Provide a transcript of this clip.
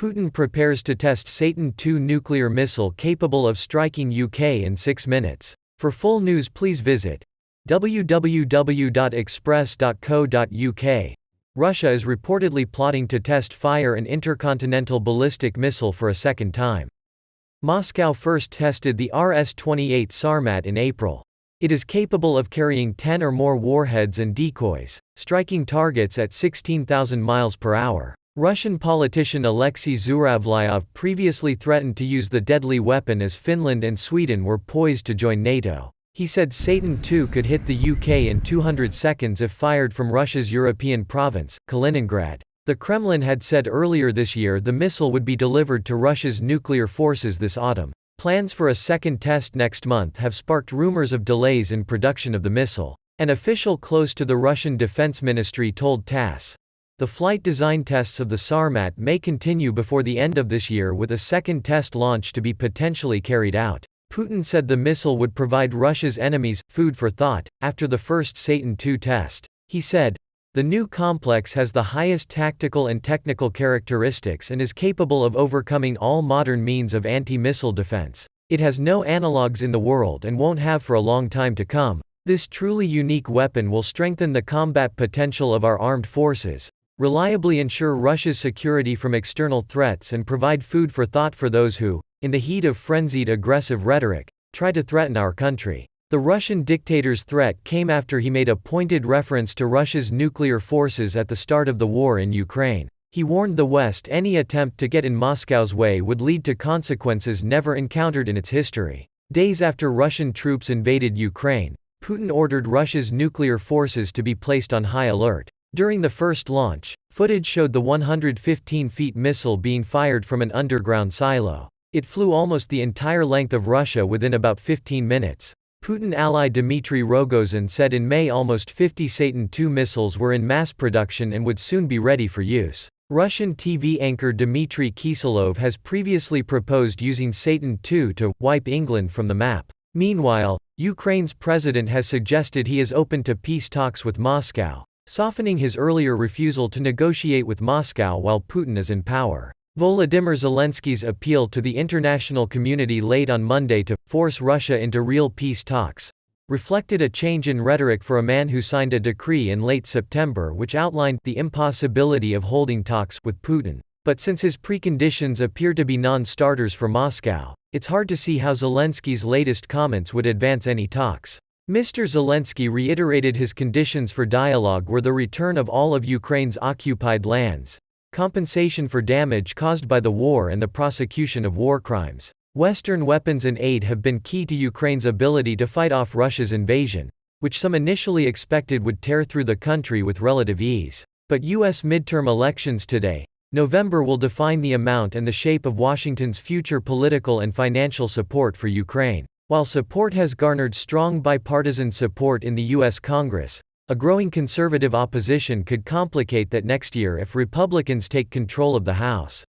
Putin prepares to test Satan II nuclear missile capable of striking UK in 6 minutes. For full news please visit www.express.co.uk. Russia is reportedly plotting to fire an intercontinental ballistic missile for a second time. Moscow first tested the RS-28 Sarmat in April. It is capable of carrying 10 or more warheads and decoys, striking targets at 16,000 miles per hour. Russian politician Alexei Zhuravlyev previously threatened to use the deadly weapon as Finland and Sweden were poised to join NATO. He said Satan II could hit the UK in 200 seconds if fired from Russia's European province, Kaliningrad. The Kremlin had said earlier this year the missile would be delivered to Russia's nuclear forces this autumn. Plans for a second test next month have sparked rumors of delays in production of the missile. An official close to the Russian Defense Ministry told TASS. The flight design tests of the Sarmat may continue before the end of this year with a second test launch to be potentially carried out. Putin said the missile would provide Russia's enemies food for thought after the first Satan II test. He said, "The new complex has the highest tactical and technical characteristics and is capable of overcoming all modern means of anti-missile defense. It has no analogues in the world and won't have for a long time to come. This truly unique weapon will strengthen the combat potential of our armed forces, reliably ensure Russia's security from external threats and provide food for thought for those who, in the heat of frenzied aggressive rhetoric, try to threaten our country." The Russian dictator's threat came after he made a pointed reference to Russia's nuclear forces at the start of the war in Ukraine. He warned the West any attempt to get in Moscow's way would lead to consequences never encountered in its history. Days after Russian troops invaded Ukraine, Putin ordered Russia's nuclear forces to be placed on high alert. During the first launch, footage showed the 115-feet missile being fired from an underground silo. It flew almost the entire length of Russia within about 15 minutes. Putin ally Dmitry Rogozin said in May almost 50 Satan II missiles were in mass production and would soon be ready for use. Russian TV anchor Dmitry Kiselov has previously proposed using Satan II to wipe England from the map. Meanwhile, Ukraine's president has suggested he is open to peace talks with Moscow, softening his earlier refusal to negotiate with Moscow while Putin is in power. Volodymyr Zelensky's appeal to the international community late on Monday to force Russia into real peace talks reflected a change in rhetoric for a man who signed a decree in late September which outlined the impossibility of holding talks with Putin. But since his preconditions appear to be non-starters for Moscow, it's hard to see how Zelensky's latest comments would advance any talks. Mr. Zelensky reiterated his conditions for dialogue were the return of all of Ukraine's occupied lands, compensation for damage caused by the war and the prosecution of war crimes. Western weapons and aid have been key to Ukraine's ability to fight off Russia's invasion, which some initially expected would tear through the country with relative ease. But U.S. midterm elections today, November, will define the amount and the shape of Washington's future political and financial support for Ukraine. While support has garnered strong bipartisan support in the U.S. Congress, a growing conservative opposition could complicate that next year if Republicans take control of the House.